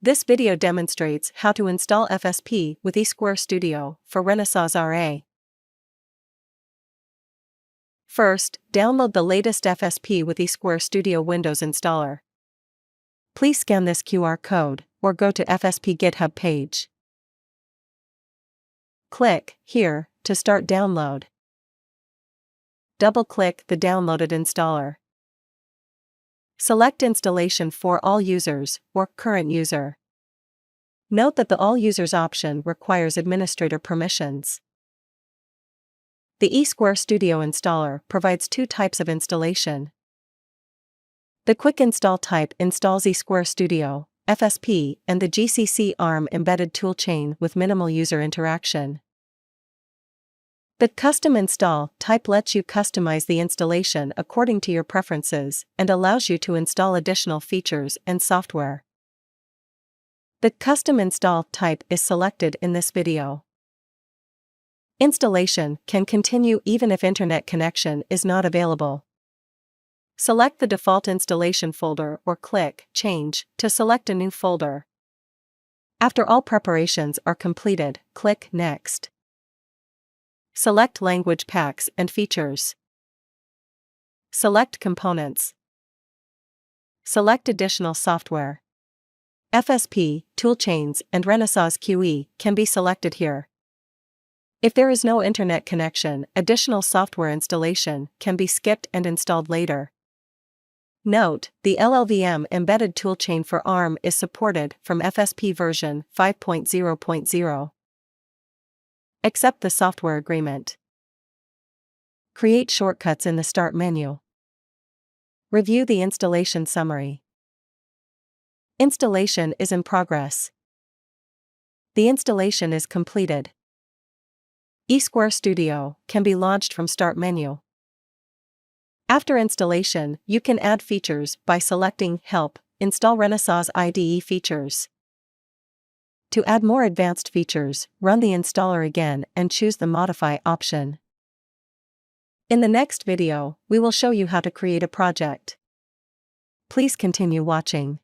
This video demonstrates how to install FSP with eSquare Studio for Renesas RA. First, download the latest FSP with eSquare Studio Windows installer. Please scan this QR code, or go to FSP GitHub page. Click here to start download. Double-click the downloaded installer. Select Installation for all users or current user. Note that the All Users option requires administrator permissions. The eSquare Studio installer provides two types of installation. The Quick Install type installs eSquare Studio, FSP, and the GCC ARM embedded toolchain with minimal user interaction. The Custom Install type lets you customize the installation according to your preferences and allows you to install additional features and software. The Custom Install type is selected in this video. Installation can continue even if internet connection is not available. Select the default installation folder or click Change to select a new folder. After all preparations are completed, click Next. Select Language Packs and Features. Select Components. Select Additional Software. FSP, Toolchains, and Renesas QE can be selected here. If there is no internet connection, additional software installation can be skipped and installed later. Note, the LLVM embedded toolchain for ARM is supported from FSP version 5.0.0. Accept the software agreement. Create shortcuts in the Start menu. Review the installation summary. Installation is in progress. The installation is completed. eSquare Studio can be launched from Start menu. After installation, you can add features by selecting Help, Install Renesas IDE features. To add more advanced features, run the installer again and choose the Modify option. In the next video, we will show you how to create a project. Please continue watching.